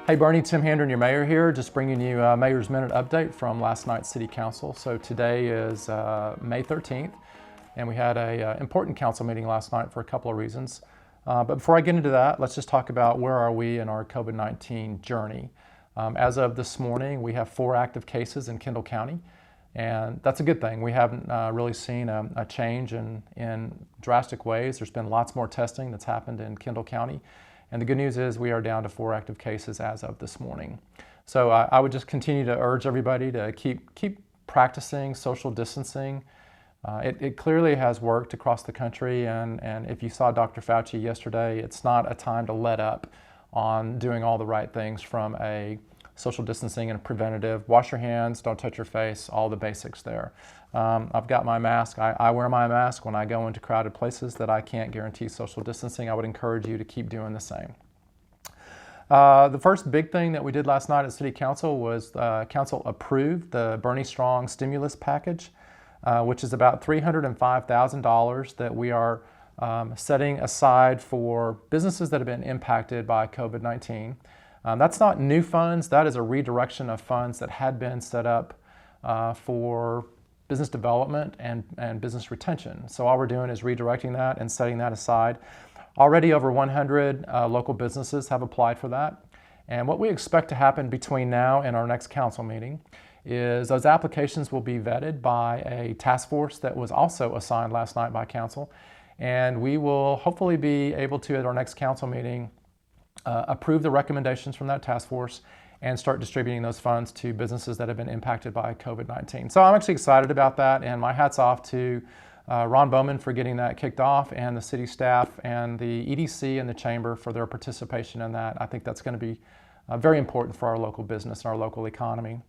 Hey Bernie, Tim Handren, your mayor here, just bringing you a Mayor's Minute update from last night's City Council. So today is May 13th, and we had an important council meeting last night for a couple of reasons. But before I get into that, let's just talk about where are we in our COVID-19 journey. As of this morning, we have 4 active cases in Kendall County, and that's a good thing. We haven't really seen a change in drastic ways. There's been lots more testing that's happened in Kendall County. And the good news is we are down to 4 active cases as of this morning. So I would just continue to urge everybody to keep practicing social distancing. It clearly has worked across the country, and if you saw Dr. Fauci yesterday, it's not a time to let up on doing all the right things from a social distancing and preventative. Wash your hands, don't touch your face, all the basics there. I've got my mask. I wear my mask when I go into crowded places that I can't guarantee social distancing. I would encourage you to keep doing the same. The first big thing that we did last night at City Council was Council approved the Boerne Strong Stimulus Package, which is about $305,000 that we are setting aside for businesses that have been impacted by COVID-19. That's not new funds. That is a redirection of funds that had been set up for business development and business retention. So all we're doing is redirecting that and setting that aside. Already over 100 local businesses have applied for that. And what we expect to happen between now and our next council meeting is those applications will be vetted by a task force that was also assigned last night by council. And we will hopefully be able to, at our next council meeting, approve the recommendations from that task force and start distributing those funds to businesses that have been impacted by COVID-19. So I'm actually excited about that, and my hat's off to Ron Bowman for getting that kicked off, and the city staff and the EDC and the chamber for their participation in that. I think that's going to be very important for our local business and our local economy.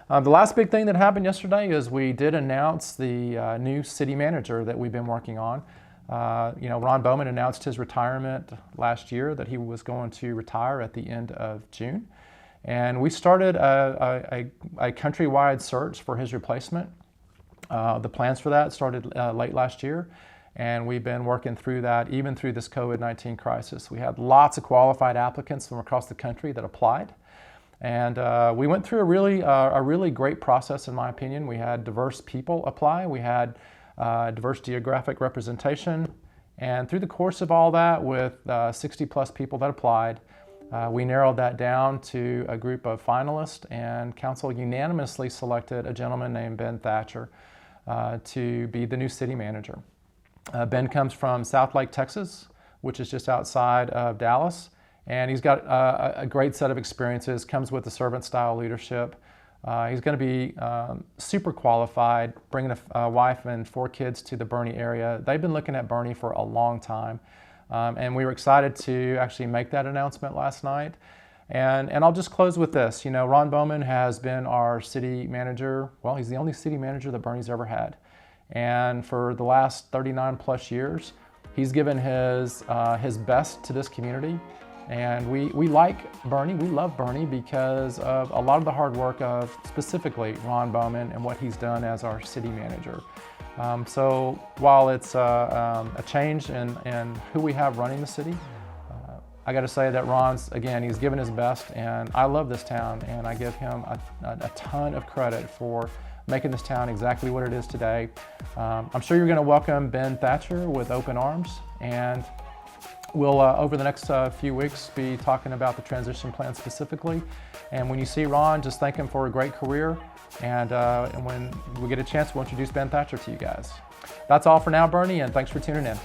The last big thing that happened yesterday is we did announce the new city manager that we've been working on. Ron Bowman announced his retirement last year, that he was going to retire at the end of June. And we started a countrywide search for his replacement. The plans for that started late last year, and we've been working through that even through this COVID-19 crisis. We had lots of qualified applicants from across the country that applied. And we went through a really great process, in my opinion. We had diverse people apply. We had diverse geographic representation, and through the course of all that, with 60 plus people that applied, we narrowed that down to a group of finalists, and council unanimously selected a gentleman named Ben Thatcher to be the new city manager. Ben comes from South Lake, Texas, which is just outside of Dallas, and he's got a great set of experiences, comes with the servant style leadership. He's going to be super qualified, bringing a wife and 4 kids to the Boerne area. They've been looking at Boerne for a long time, and we were excited to actually make that announcement last night. And I'll just close with this. Ron Bowman has been our city manager. Well, he's the only city manager that Boerne's ever had. And for the last 39 plus years, he's given his best to this community. And we like Boerne, we love Boerne because of a lot of the hard work of specifically Ron Bowman and what he's done as our city manager. So while it's a change in who we have running the city, I got to say that Ron's, again, he's given his best, and I love this town, and I give him a ton of credit for making this town exactly what it is today. I'm sure you're going to welcome Ben Thatcher with open arms, and we'll, over the next few weeks, be talking about the transition plan specifically. And when you see Ron, just thank him for a great career. And when we get a chance, we'll introduce Ben Thatcher to you guys. That's all for now, Boerne, and thanks for tuning in.